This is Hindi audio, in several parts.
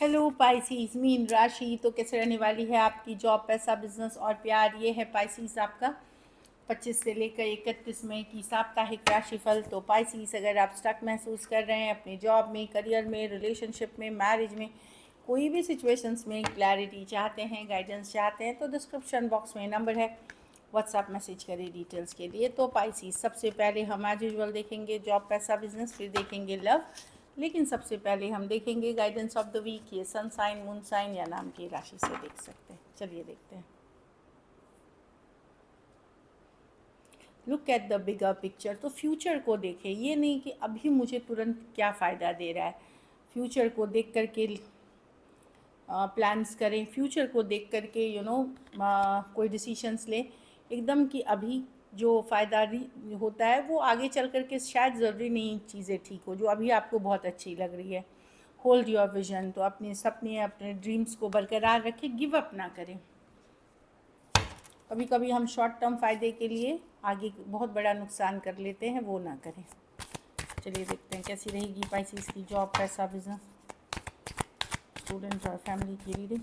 हेलो पाइसीज, मीन राशि तो कैसे रहने वाली है आपकी जॉब, पैसा, बिजनेस और प्यार। ये है पाइसीज आपका 25 से लेकर 31 मई की साप्ताहिक राशिफल। तो पाइसीज, अगर आप स्टक महसूस कर रहे हैं अपनी जॉब में, करियर में, रिलेशनशिप में, मैरिज में, कोई भी सिचुएशंस में क्लैरिटी चाहते हैं, गाइडेंस चाहते हैं, तो डिस्क्रिप्शन बॉक्स में नंबर है, व्हाट्सएप मैसेज करें डिटेल्स के लिए। तो पाइसीज, सबसे पहले हम एज यूजुअल देखेंगे जॉब, पैसा, बिजनेस, फिर देखेंगे लव। लेकिन सबसे पहले हम देखेंगे गाइडेंस ऑफ द वीक। ये सन साइन, मून साइन या नाम की राशि से देख सकते हैं। चलिए देखते हैं। Look at the bigger picture. तो फ्यूचर को देखें, ये नहीं कि अभी मुझे तुरंत क्या फ़ायदा दे रहा है। फ्यूचर को देख करके प्लान्स करें, फ्यूचर को देख करके कोई डिसीशंस लें एकदम कि अभी जो फ़ायदा होता है वो आगे चल करके शायद ज़रूरी नहीं चीज़ें ठीक हो जो अभी आपको बहुत अच्छी लग रही है। Hold your vision. तो अपने सपने, अपने ड्रीम्स को बरकरार रखें, गिव अप ना करें। कभी कभी हम शॉर्ट टर्म फ़ायदे के लिए आगे बहुत बड़ा नुकसान कर लेते हैं, वो ना करें। चलिए देखते हैं कैसी रहेगी पाइसेस की जॉब, पैसा, बिजनेस, स्टूडेंट और फैमिली की रीडिंग।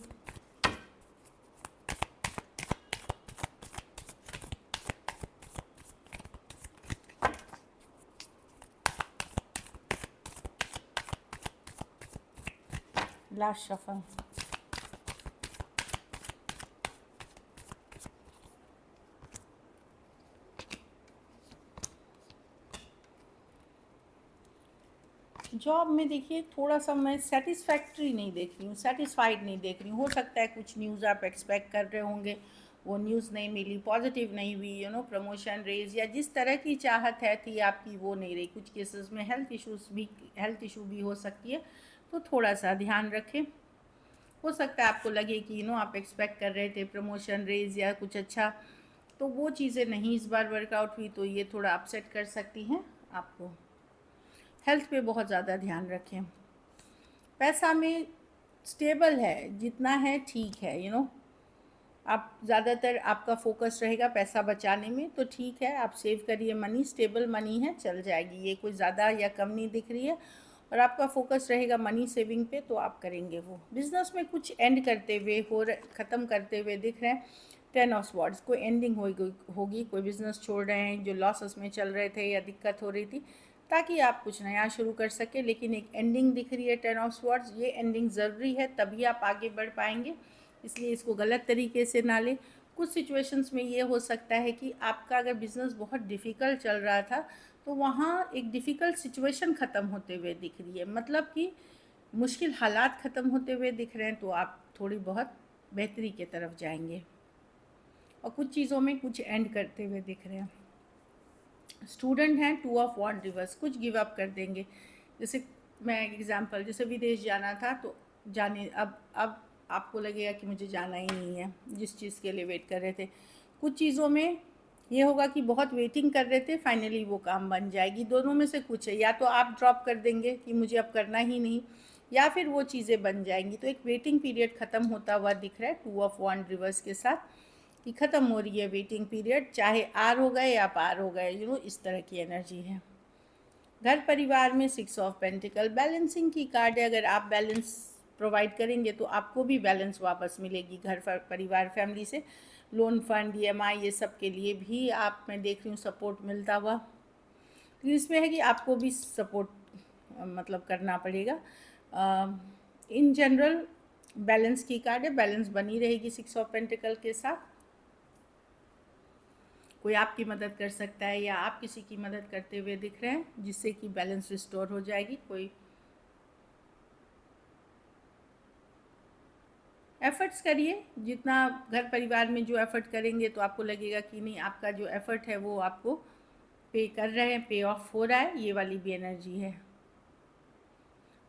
Last shuffle. जॉब में देखिए थोड़ा सा मैं सेटिस्फैक्ट्री नहीं देख रही हूँ, सेटिस्फाइड नहीं देख रही हूँ। हो सकता है कुछ न्यूज़ आप एक्सपेक्ट कर रहे होंगे, वो न्यूज़ नहीं मिली, पॉजिटिव नहीं हुई, प्रमोशन रेज या जिस तरह की चाहत है थी आपकी वो नहीं रही। कुछ केसेस में हेल्थ इशू भी हो सकती है, तो थोड़ा सा ध्यान रखें। हो सकता है आपको लगे कि आप एक्सपेक्ट कर रहे थे प्रमोशन रेज या कुछ अच्छा, तो वो चीज़ें नहीं इस बार वर्कआउट हुई, तो ये थोड़ा अपसेट कर सकती हैं आपको। हेल्थ पे बहुत ज़्यादा ध्यान रखें। पैसा में स्टेबल है, जितना है ठीक है। आप ज़्यादातर आपका फोकस रहेगा पैसा बचाने में, तो ठीक है, आप सेव करिए मनी, स्टेबल मनी है, चल जाएगी। ये कोई ज़्यादा या कम नहीं दिख रही है, और आपका फोकस रहेगा मनी सेविंग पे, तो आप करेंगे वो। बिजनेस में कुछ एंड करते हुए ख़त्म करते हुए दिख रहे हैं। 10 ऑफ स्वॉर्ड्स, कोई एंडिंग होगी, कोई बिज़नेस छोड़ रहे हैं जो लॉसेस में चल रहे थे या दिक्कत हो रही थी, ताकि आप कुछ नया शुरू कर सके। लेकिन एक एंडिंग दिख रही है 10 ऑफ स्वॉर्ड्स। ये एंडिंग ज़रूरी है, तभी आप आगे बढ़ पाएंगे, इसलिए इसको गलत तरीके से ना लें। कुछ सिचुएशंस में ये हो सकता है कि आपका अगर बिज़नेस बहुत डिफ़िकल्ट चल रहा था, तो वहाँ एक डिफ़िकल्ट सिचुएशन ख़त्म होते हुए दिख रही है, मतलब कि मुश्किल हालात ख़त्म होते हुए दिख रहे हैं, तो आप थोड़ी बहुत बेहतरी की तरफ जाएंगे। और कुछ चीज़ों में कुछ एंड करते हुए दिख रहे हैं। स्टूडेंट हैं, 2 ऑफ वॉन्ड रिवर्स, कुछ गिव अप कर देंगे। जैसे मैं एग्जांपल, जैसे विदेश जाना था तो जाने, अब आपको लगेगा कि मुझे जाना ही नहीं है, जिस चीज़ के लिए वेट कर रहे थे। कुछ चीज़ों में ये होगा कि बहुत वेटिंग कर रहे थे, फाइनली वो काम बन जाएगी। दोनों में से कुछ है, या तो आप ड्रॉप कर देंगे कि मुझे अब करना ही नहीं, या फिर वो चीज़ें बन जाएंगी। तो एक वेटिंग पीरियड ख़त्म होता हुआ दिख रहा है 2 ऑफ वॉन्ड रिवर्स के साथ, कि ख़त्म हो रही है वेटिंग पीरियड, चाहे आर हो गए या पार हो गए, इस तरह की एनर्जी है। घर परिवार में 6 ऑफ पेंटिकल, बैलेंसिंग की कार्ड है। अगर आप बैलेंस प्रोवाइड करेंगे तो आपको भी बैलेंस वापस मिलेगी घर परिवार फैमिली से। लोन फंड, EMI, ये सब के लिए भी आप, मैं देख रही हूँ, सपोर्ट मिलता हुआ। तो इसमें है कि आपको भी सपोर्ट मतलब करना पड़ेगा। इन जनरल बैलेंस की कार्ड है, बैलेंस बनी रहेगी 6 ऑफ पेंटिकल के साथ। कोई आपकी मदद कर सकता है या आप किसी की मदद करते हुए दिख रहे हैं, जिससे कि बैलेंस रिस्टोर हो जाएगी। कोई एफर्ट्स करिए, जितना घर परिवार में जो एफर्ट करेंगे तो आपको लगेगा कि नहीं, आपका जो एफर्ट है वो आपको पे कर रहे हैं, पे ऑफ हो रहा है। ये वाली भी एनर्जी है।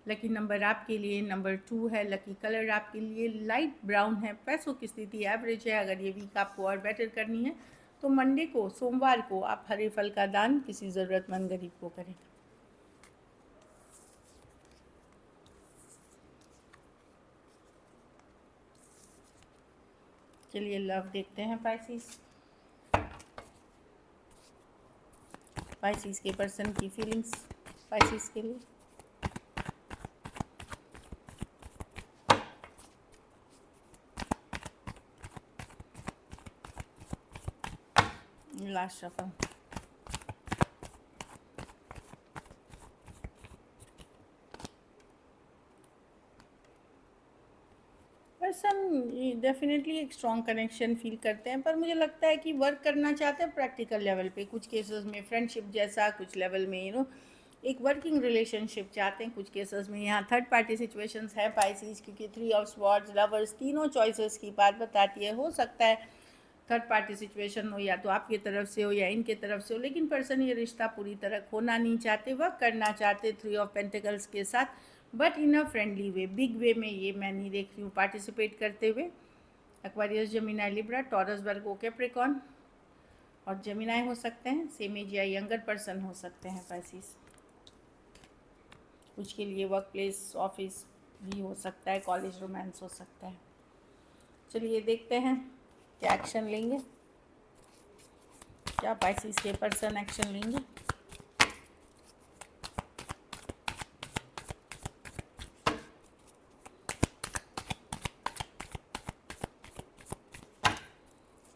लकी नंबर आपके लिए नंबर 2 है। लकी कलर आपके लिए लाइट ब्राउन है। पैसों की स्थिति एवरेज है। अगर ये वीक आपको और बेटर करनी है तो मंडे को, सोमवार को आप हरे फल का दान किसी ज़रूरतमंद गरीब को करें। चलिए लव देखते हैं पाइसेस। पाइसेस के पर्सन की फीलिंग्स पाइसेस के लिए। Last shuffle. पर्सन डेफिनेटली एक स्ट्रॉन्ग कनेक्शन फील करते हैं, पर मुझे लगता है कि वर्क करना चाहते हैं प्रैक्टिकल लेवल पे, कुछ केसेस में फ्रेंडशिप जैसा, कुछ लेवल में एक वर्किंग रिलेशनशिप चाहते हैं, कुछ केसेस में यहाँ थर्ड पार्टी सिचुएशंस है पाइसिस, क्योंकि 3 ऑफ स्वॉर्ड्स, लवर्स, तीनों चॉइसेस की बात बताती है। हो सकता है थर्ड पार्टी सिचुएशन हो, या तो आपकी तरफ से हो या इनके तरफ से हो, लेकिन पर्सन ये रिश्ता पूरी तरह खोना नहीं चाहते, वर्क करना चाहते 3 ऑफ पेंटिकल्स के साथ, but in a friendly way, big way में ये मैं नहीं देख रही हूँ पार्टिसिपेट करते हुए। एक्वेरियस, जेमिनी, लिब्रा, टॉरस, वर्गो, कैप्रिकॉर्न और जेमिनी हो सकते हैं, सेम एज या यंगर पर्सन हो सकते हैं पाइसिस। कुछ के लिए वर्क प्लेस, ऑफिस भी हो सकता है, कॉलेज रोमांस हो सकता है। चलिए देखते हैं क्या एक्शन लेंगे, क्या पाइसिस के पर्सन एक्शन लेंगे।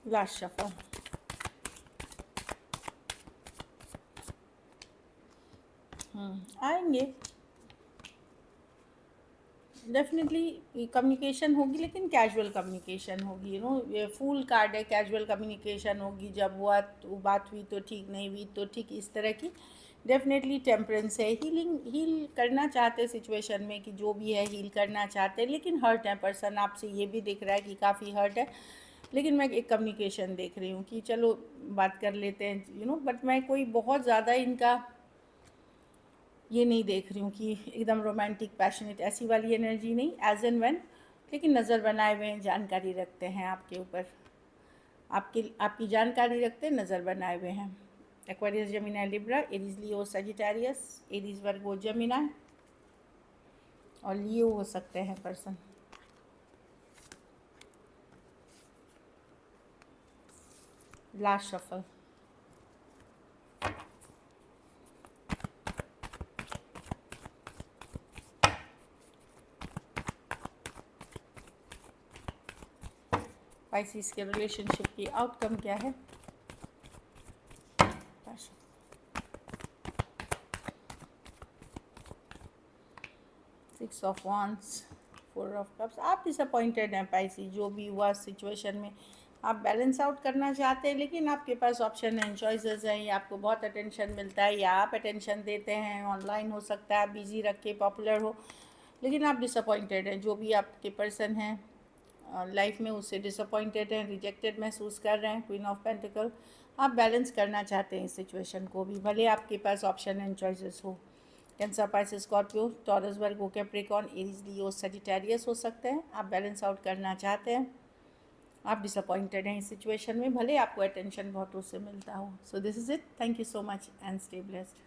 Last shuffle. आएंगे डेफिनेटली, कम्युनिकेशन होगी, लेकिन कैजुअल कम्युनिकेशन होगी। ये फूल कार्ड है, कैजुअल कम्युनिकेशन होगी। जब हुआ तो बात हुई तो ठीक, नहीं हुई तो ठीक, इस तरह की डेफिनेटली टेम्परेंस है। हील करना चाहते सिचुएशन में, कि जो भी है हील करना चाहते हैं, लेकिन हर्ट है पर्सन आपसे, ये भी दिख रहा है कि काफ़ी हर्ट है। लेकिन मैं एक कम्युनिकेशन देख रही हूँ कि चलो बात कर लेते हैं, बट मैं कोई बहुत ज़्यादा इनका ये नहीं देख रही हूँ कि एकदम रोमांटिक पैशनेट ऐसी वाली एनर्जी नहीं, एज एंड व्हेन, लेकिन नज़र बनाए हुए हैं, जानकारी रखते हैं आपके ऊपर, आपकी जानकारी रखते हैं, नज़र बनाए हुए हैं। एक्वेरियस, जेमिनी, लिब्रा, एरीज, लियो, सजिटेरियस, एरीज, वर्गो, जेमिनी और लियो हो सकते हैं पर्सन। Last shuffle. पाइसिस के रिलेशनशिप की आउटकम क्या है? 6 ऑफ वांड्स, 4 ऑफ कप्स। आप डिसअपॉइंटेड हैं पाइसिस, जो भी हुआ सिचुएशन में आप बैलेंस आउट करना चाहते हैं, लेकिन आपके पास ऑप्शन है, चॉइसेस हैं, या आपको बहुत अटेंशन मिलता है या आप अटेंशन देते हैं, ऑनलाइन हो सकता है, आप बिजी रख के पॉपुलर हो, लेकिन आप डिसअपॉइंटेड हैं। जो भी आपके पर्सन हैं लाइफ में, उससे डिसअपॉइंटेड हैं, रिजेक्टेड महसूस कर रहे हैं। क्वीन ऑफ पेंटिकल, आप बैलेंस करना चाहते हैं इस सिचुएशन को भी, भले आपके पास ऑप्शन एंड चॉइसेस हो। कैंसर, पाइसेस, स्कॉर्पियो, टॉरस, वर्गो, कैप्रिकॉर्न, एरीज, लियो, सजिटेरियस हो सकते हैं। आप बैलेंस आउट करना चाहते हैं, आप डिसअपॉइंटेड हैं इस सिचुएशन में, भले आपको अटेंशन बहुत उससे मिलता हो। So this is it, thank you so much and stay blessed.